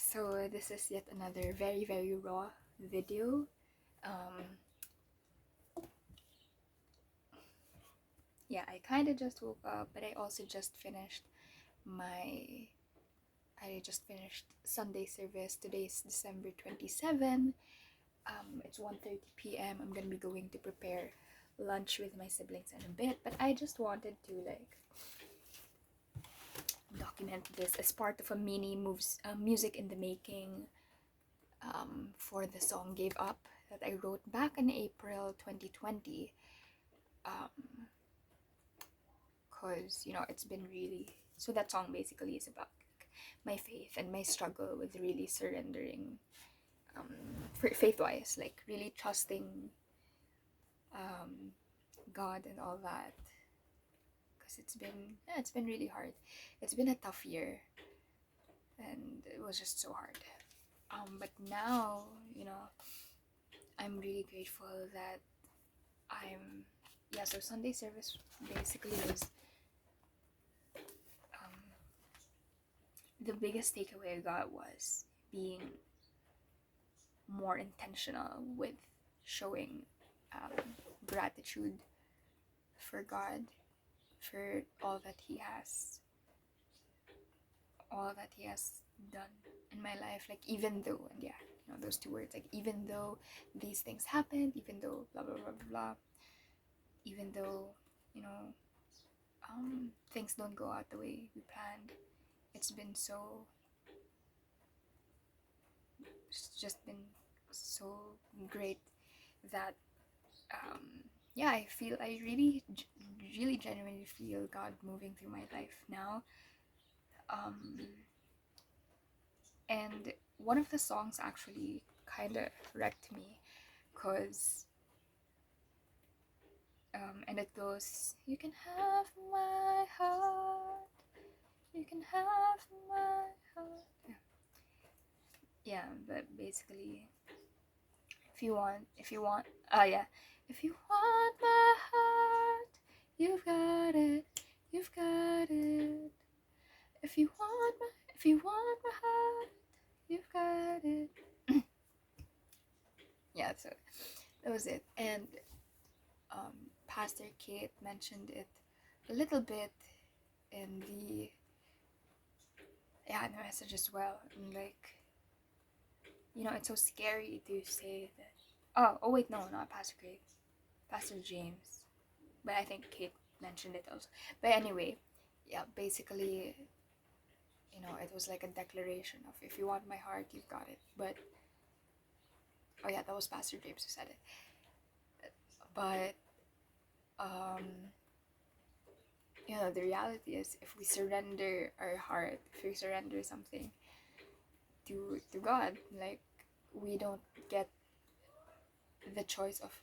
So this is yet another very very raw video. Um, yeah, I kind of just woke up, but I also just finished my. I just finished Sunday service. Today's December 27. It's 1:30 p.m. I'm gonna be going to prepare lunch with my siblings in a bit, but I just wanted to document this as part of a mini music in the making for the song Gave Up that I wrote back in April 2020. Because it's been really, so that song basically is about my faith and my struggle with really surrendering, faith-wise, like really trusting God and all that. Because it's been really hard. It's been a tough year, and it was just so hard. But now, I'm really grateful that I'm yeah. So Sunday service basically was the biggest takeaway I got was being more intentional with showing gratitude for God, for all that He has done in my life. Like, even though, and yeah, those two words, like, even though these things happened, even though blah blah blah blah blah, even though, you know, things don't go out the way we planned, it's just been so great that yeah, I really genuinely feel God moving through my life now. And one of the songs actually kind of wrecked me, because and it goes, you can have my heart, you can have my heart. Yeah, but basically, yeah, if you want my heart, you've got it, you've got it. If you want my heart, you've got it. Yeah, so that was it. And Pastor Kate mentioned it a little bit in the message as well. And it's so scary to say that. Oh wait, no, not Pastor Kate, Pastor James. But I think Kate mentioned it also. But anyway, yeah, basically, it was like a declaration of, if you want my heart, you've got it. But oh yeah, that was Pastor James who said it. But the reality is, if we surrender our heart, if we surrender something to God, like, we don't get the choice of.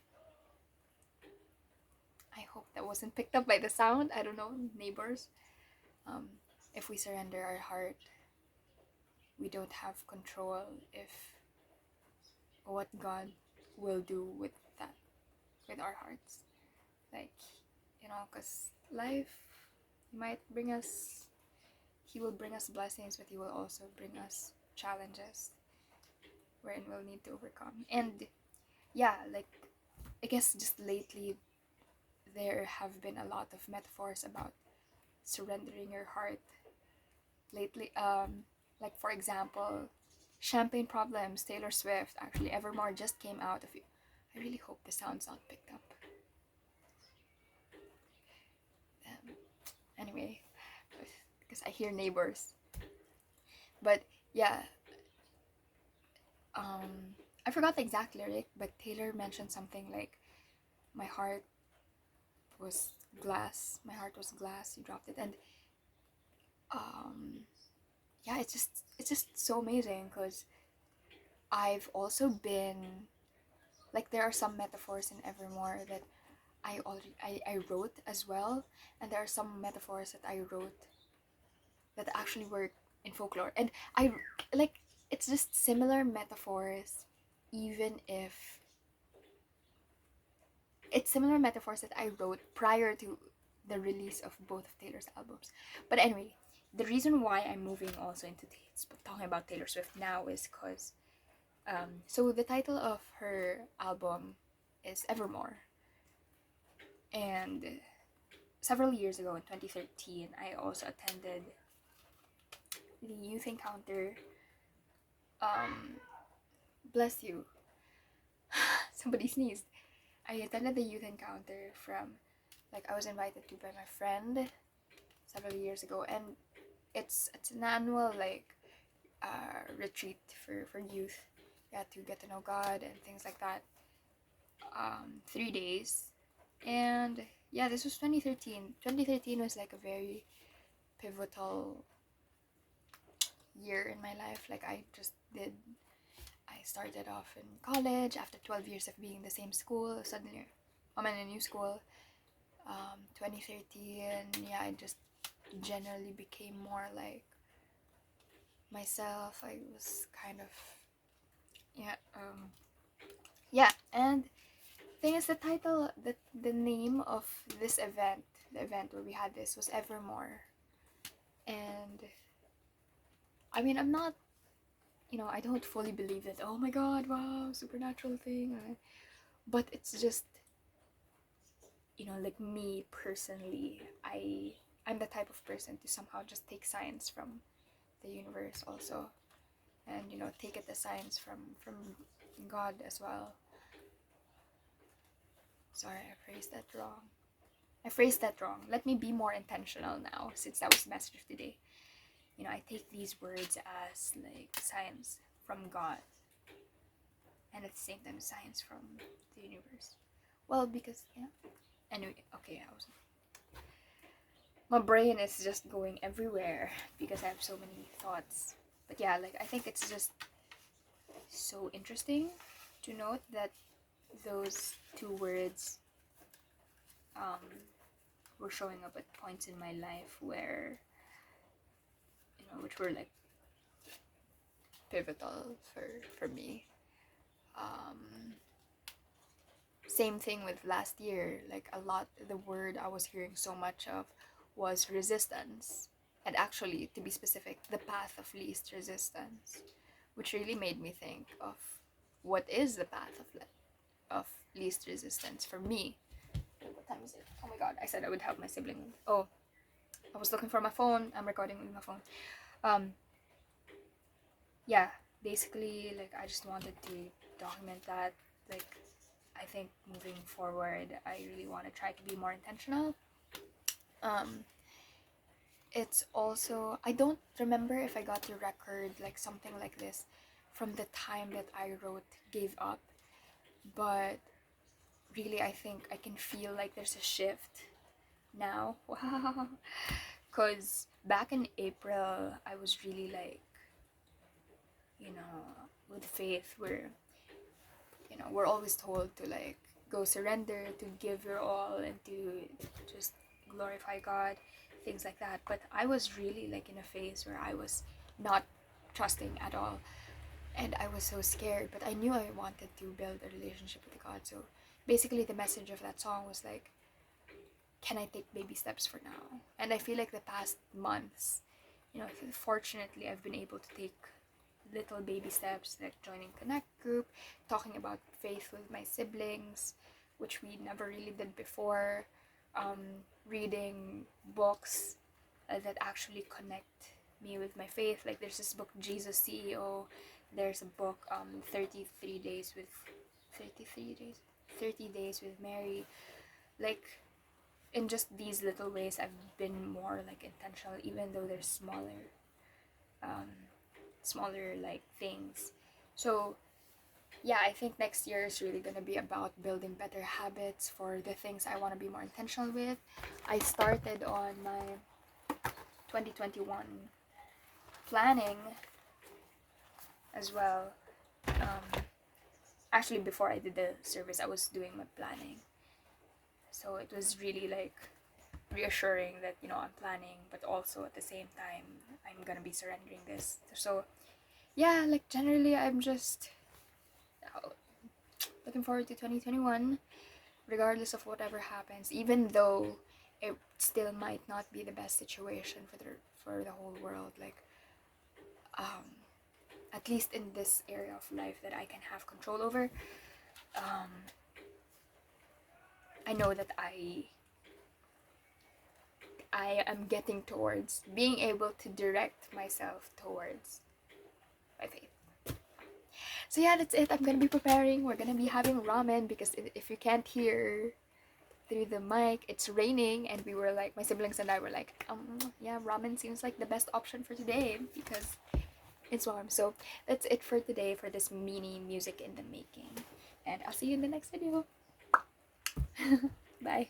I hope that wasn't picked up by the sound. I don't know, neighbors. If we surrender our heart, we don't have control if what God will do with that, with our hearts. Like, because life might bring us, He will bring us blessings, but He will also bring us challenges wherein we'll need to overcome. And yeah, like, I guess just lately there have been a lot of metaphors about surrendering your heart lately. Like, for example, Champagne Problems, Taylor Swift, actually Evermore just came out of you. I really hope the sound's not picked up. Anyway, because I hear neighbors. But yeah, I forgot the exact lyric, but Taylor mentioned something like, my heart was glass, you dropped it. And yeah, it's just so amazing, because I've also been, like, there are some metaphors in Evermore that I wrote as well, and there are some metaphors that I wrote that actually work in folklore. And I like, it's just similar metaphors, even if it's similar metaphors that I wrote prior to the release of both of Taylor's albums. But anyway, the reason why I'm moving also into talking about Taylor Swift now is because so the title of her album is Evermore, and several years ago in 2013 I also attended the youth encounter. Bless you. Somebody sneezed. I attended the youth encounter from, like, I was invited to by my friend several years ago, and it's an annual, like, retreat for youth. Yeah, to get to know God and things like that. 3 days, and yeah, this was 2013. 2013 was like a very pivotal year in my life. Like, I started off in college after 12 years of being in the same school. Suddenly, I'm in a new school. 2013, yeah, I just generally became more like myself. I was kind of, yeah, and thing is, the title, the name of this event, the event where we had this, was Evermore. And I mean, I'm not, I don't fully believe that, oh my god, wow, supernatural thing. But it's just, like me personally, I'm the type of person to somehow just take signs from the universe also, and take it as signs from God as well. Sorry, I phrased that wrong. Let me be more intentional now, since that was the message of today. I take these words as like signs from God, and at the same time signs from the universe. Well, because anyway, okay, my brain is just going everywhere because I have so many thoughts. But yeah, like, I think it's just so interesting to note that those two words were showing up at points in my life where, which were like pivotal for me. Same thing with last year. Like, a lot, the word I was hearing so much of was resistance, and actually, to be specific, the path of least resistance, which really made me think of what is the path of least resistance for me. What time is it? Oh my god, I said I would help my sibling. Oh, I was looking for my phone. I'm recording with my phone. Yeah, basically, like, I just wanted to document that. Like, I think moving forward, I really want to try to be more intentional. It's also, I don't remember if I got to record like something like this from the time that I wrote Gave Up, but really, I think I can feel like there's a shift now. Wow. Because back in April, I was really like, with faith, we're always told to like go surrender, to give your all, and to just glorify God, things like that. But I was really like in a phase where I was not trusting at all, and I was so scared, but I knew I wanted to build a relationship with God. So basically, the message of that song was like, can I take baby steps for now? And I feel like the past months, fortunately, I've been able to take little baby steps, like joining Connect group, talking about faith with my siblings, which we never really did before, reading books that actually connect me with my faith. Like, there's this book, Jesus CEO. There's a book, 30 days with Mary. Like, in just these little ways, I've been more like intentional, even though they're smaller like things. So yeah, I think next year is really gonna be about building better habits for the things I want to be more intentional with. I started on my 2021 planning as well. Actually, before I did the service, I was doing my planning, so it was really like reassuring that I'm planning, but also at the same time I'm gonna be surrendering this. So yeah, like, generally, I'm just looking forward to 2021, regardless of whatever happens, even though it still might not be the best situation for the whole world. Like, at least in this area of life that I can have control over, I know that I am getting towards being able to direct myself towards my faith. So yeah, that's it. I'm gonna be preparing. We're gonna be having ramen because if you can't hear through the mic, it's raining, and we were like, my siblings and I were like, yeah, ramen seems like the best option for today because it's warm. So that's it for today for this mini music in the making, and I'll see you in the next video. Bye.